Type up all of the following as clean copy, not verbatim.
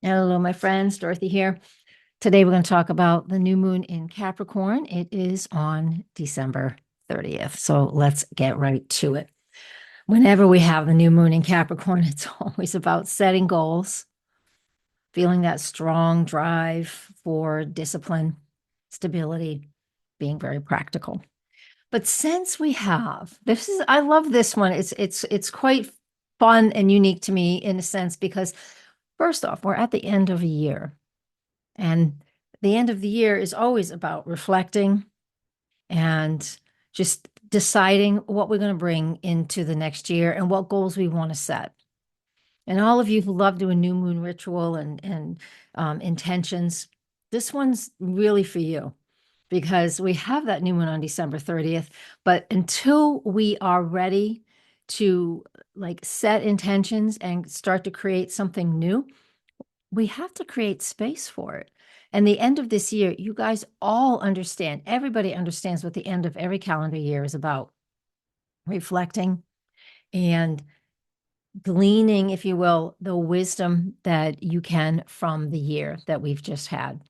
Hello, my friends. Dorothy here. Today we're going to talk about the new moon in Capricorn. It is on December 30th. So let's get right to it. Whenever we have the new moon in Capricorn, it's always about setting goals, feeling that strong drive for discipline, stability, being very practical. But since we have I love this one. It's quite fun and unique to me in a sense because first off, we're at the end of a year. And the end of the year is always about reflecting and just deciding what we're going to bring into the next year and what goals we want to set. And all of you who love doing new moon ritual and intentions, this one's really for you because we have that new moon on December 30th. But until we are ready to like set intentions and start to create something new, we have to create space for it. And the end of this year, you guys all understand, everybody understands what the end of every calendar year is about. Reflecting and gleaning, if you will, the wisdom that you can from the year that we've just had.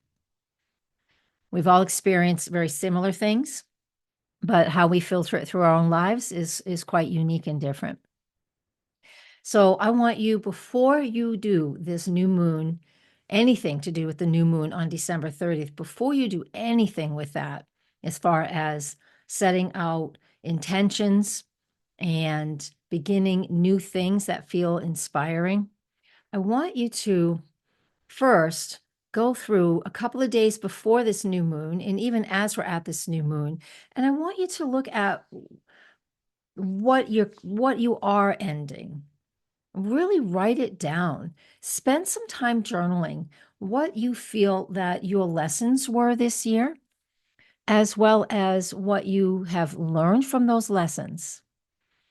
We've all experienced very similar things, but how we filter it through our own lives is quite unique and different. So I want you, before you do this new moon, anything to do with the new moon on December 30th, before you do anything with that, as far as setting out intentions and beginning new things that feel inspiring, I want you to first go through a couple of days before this new moon, and even as we're at this new moon, and I want you to look at what you are ending. Really write it down. Spend some time journaling what you feel that your lessons were this year, as well as what you have learned from those lessons,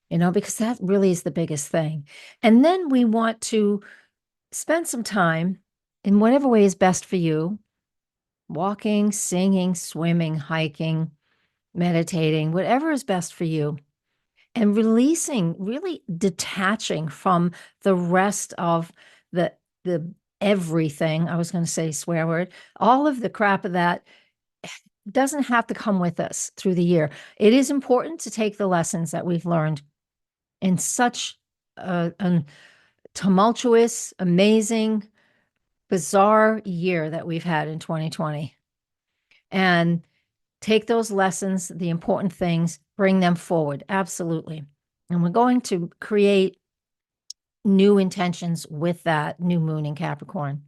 because that really is the biggest thing. And then we want to spend some time in whatever way is best for you, walking, singing, swimming, hiking, meditating, whatever is best for you, and releasing, really detaching from the rest of the everything. I was going to say swear word, all of the crap of that doesn't have to come with us through the year. It is important to take the lessons that we've learned in such a tumultuous, amazing, bizarre year that we've had in 2020, and take those lessons, the important things, bring them forward. Absolutely. And we're going to create new intentions with that new moon in Capricorn.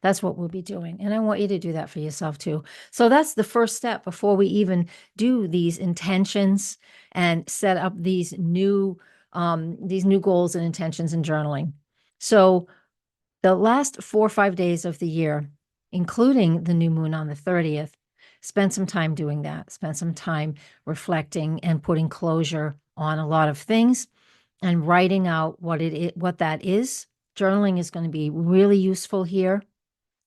That's what we'll be doing. And I want you to do that for yourself too. So that's the first step before we even do these intentions and set up these new goals and intentions and journaling. So the last 4 or 5 days of the year, including the new moon on the 30th, spend some time doing that. Spend some time reflecting and putting closure on a lot of things and writing out what that is. Journaling is going to be really useful here,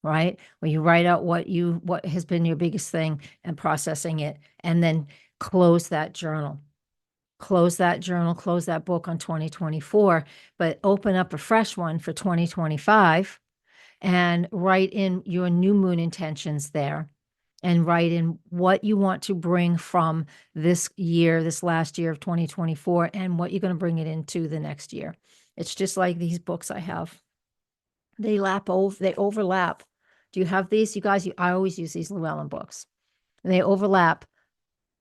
right? Where you write out what has been your biggest thing and processing it, and then close that journal. Close that journal, close that book on 2024, but open up a fresh one for 2025 and write in your new moon intentions there, and write in what you want to bring from this year, this last year of 2024, and what you're going to bring it into the next year. It's just like these books I have. They overlap. Do you have these? You guys, I always use these Llewellyn books. They overlap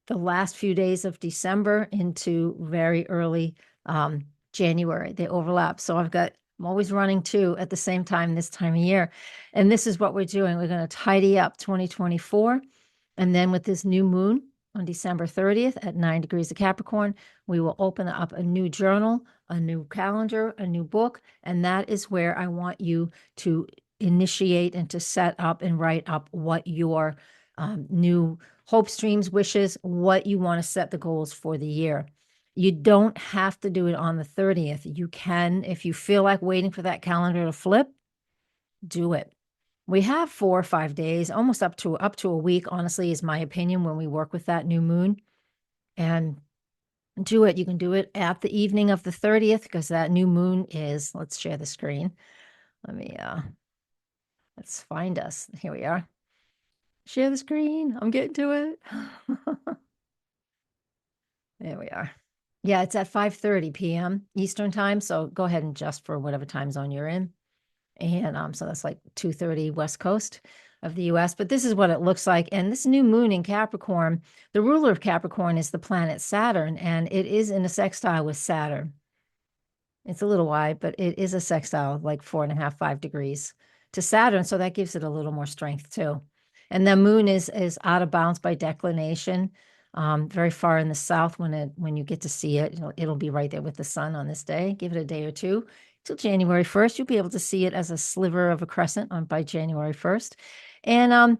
the last few days of December into very early January. They overlap. So I'm always running two at the same time this time of year. And this is what we're doing. We're going to tidy up 2024. And then with this new moon on December 30th at 9 degrees of Capricorn, we will open up a new journal, a new calendar, a new book. And that is where I want you to initiate and to set up and write up what your new hopes, dreams, wishes, what you want to set the goals for the year. You don't have to do it on the 30th. You can, if you feel like waiting for that calendar to flip, do it. We have 4 or 5 days, almost up to a week, honestly, is my opinion, when we work with that new moon. And do it. You can do it at the evening of the 30th because that new moon is, let's share the screen. Let me Let's find us. Here we are. Share the screen. I'm getting to it. There we are. Yeah, it's at 5:30 p.m. Eastern time. So go ahead and adjust for whatever time zone you're in. And so that's like 2:30 West Coast of the US. But this is what it looks like. And this new moon in Capricorn, the ruler of Capricorn is the planet Saturn, and it is in a sextile with Saturn. It's a little wide, but it is a sextile, like 4.5, 5 degrees to Saturn. So that gives it a little more strength too. And the moon is out of bounds by declination, very far in the south. When you get to see it, it'll be right there with the sun on this day. Give it a day or two till January 1st. You'll be able to see it as a sliver of a crescent by January 1st. And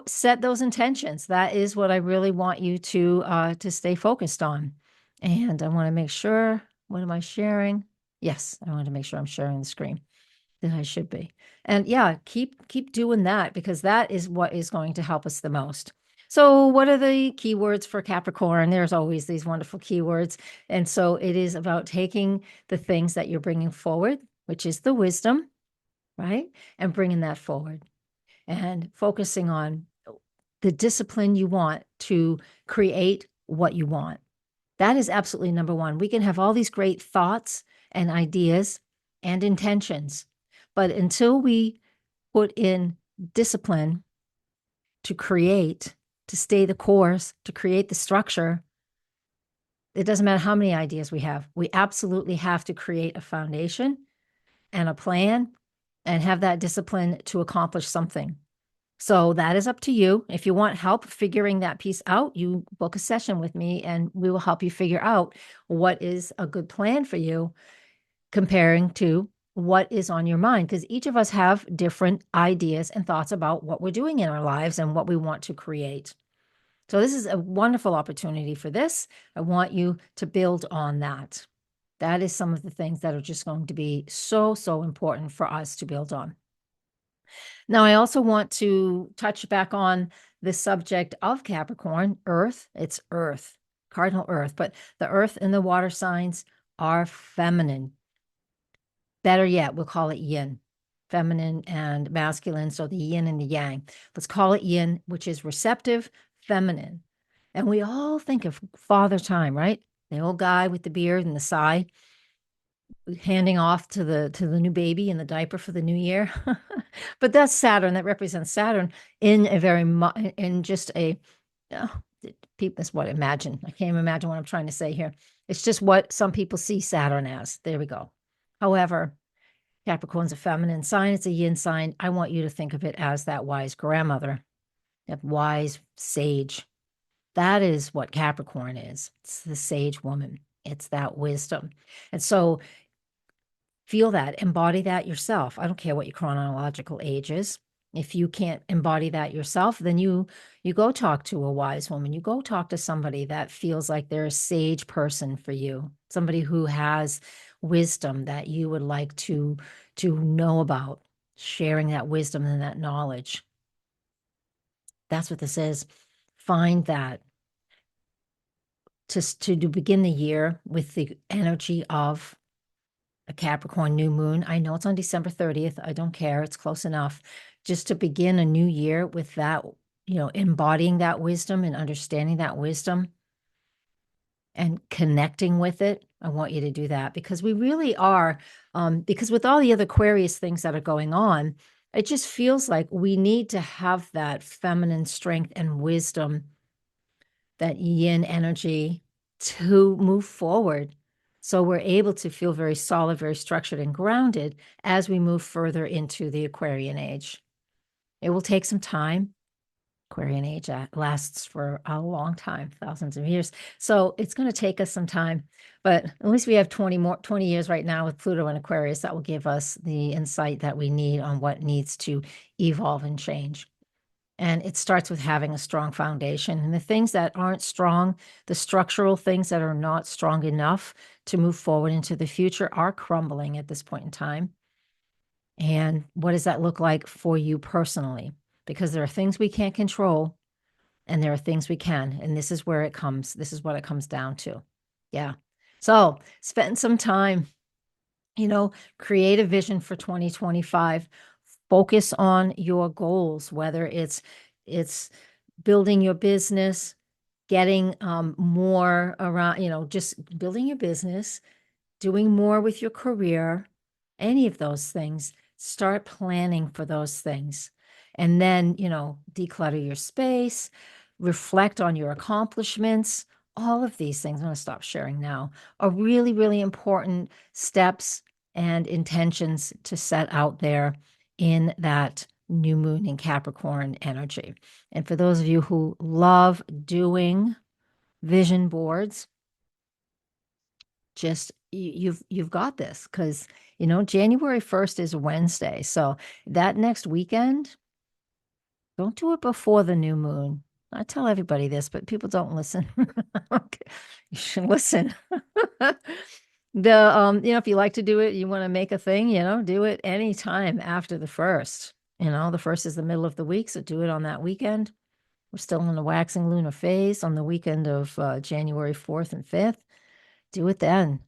set those intentions. That is what I really want you to stay focused on. And I want to make sure, what am I sharing? Yes, I want to make sure I'm sharing the screen that I should be. And yeah, keep doing that, because that is what is going to help us the most. So what are the keywords for Capricorn? There's always these wonderful keywords. And so it is about taking the things that you're bringing forward, which is the wisdom, right? And bringing that forward and focusing on the discipline you want to create what you want. That is absolutely number one. We can have all these great thoughts and ideas and intentions, but until we put in discipline to create, to stay the course, to create the structure, it doesn't matter how many ideas we have. We absolutely have to create a foundation and a plan and have that discipline to accomplish something. So that is up to you. If you want help figuring that piece out, you book a session with me and we will help you figure out what is a good plan for you comparing to what is on your mind, because each of us have different ideas and thoughts about what we're doing in our lives and what we want to create. So this is a wonderful opportunity for this. I want you to build on that. That is some of the things that are just going to be so, so important for us to build on. Now, I also want to touch back on the subject of Capricorn, Earth. It's Earth, cardinal Earth, but the Earth and the water signs are feminine. Better yet, we'll call it yin, feminine and masculine. So the yin and the yang. Let's call it yin, which is receptive, feminine. And we all think of Father Time, right? The old guy with the beard and the sigh, handing off to the new baby in the diaper for the new year. But that's Saturn. That represents Saturn in a very in just a people. That's what imagine. I can't even imagine what I'm trying to say here. It's just what some people see Saturn as. There we go. However, Capricorn's a feminine sign. It's a yin sign. I want you to think of it as that wise grandmother, that wise sage. That is what Capricorn is. It's the sage woman. It's that wisdom. And so feel that, embody that yourself. I don't care what your chronological age is. If you can't embody that yourself, then you go talk to a wise woman. You go talk to somebody that feels like they're a sage person for you, somebody who has wisdom that you would like to know about, sharing that wisdom and that knowledge. That's what this is. Find that to begin the year with the energy of a Capricorn new moon. I know it's on December 30th. I don't care. It's close enough. Just to begin a new year with that, embodying that wisdom and understanding that wisdom and connecting with it. I want you to do that, because we really are, because with all the other Aquarius things that are going on, it just feels like we need to have that feminine strength and wisdom, that yin energy, to move forward. So we're able to feel very solid, very structured and grounded as we move further into the Aquarian age. It will take some time. Aquarian age lasts for a long time, thousands of years. So it's going to take us some time, but at least we have 20 years right now with Pluto and Aquarius. That will give us the insight that we need on what needs to evolve and change. And it starts with having a strong foundation. And the things that aren't strong, the structural things that are not strong enough to move forward into the future, are crumbling at this point in time. And what does that look like for you personally? Because there are things we can't control and there are things we can. And this is where it comes. This is what it comes down to. Yeah. So spend some time, create a vision for 2025. Focus on your goals, whether it's building your business, getting more around, just building your business, doing more with your career, any of those things. Start planning for those things. And then, declutter your space, reflect on your accomplishments. All of these things, I'm going to stop sharing now, are really, really important steps and intentions to set out there in that new moon in Capricorn energy. And for those of you who love doing vision boards, just you've got this, because January 1st is Wednesday. So that next weekend, don't do it before the new moon. I tell everybody this, but people don't listen. Okay. You should listen. If you like to do it, you want to make a thing, do it anytime after the first. The first is the middle of the week, so do it on that weekend. We're still in the waxing lunar phase on the weekend of January 4th and 5th. Do it then.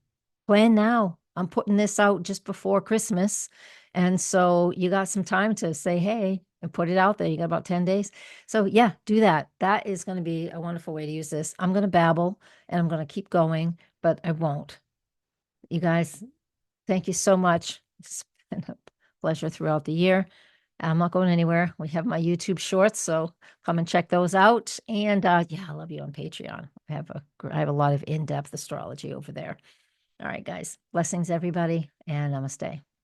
Plan now. I'm putting this out just before Christmas. And so you got some time to say, hey, and put it out there. You got about 10 days. So yeah, do that. That is going to be a wonderful way to use this. I'm going to babble and I'm going to keep going, but I won't. You guys, thank you so much. It's been a pleasure throughout the year. I'm not going anywhere. We have my YouTube shorts, so come and check those out. And yeah, I love you on Patreon. I have a lot of in-depth astrology over there. All right, guys. Blessings, everybody, and namaste.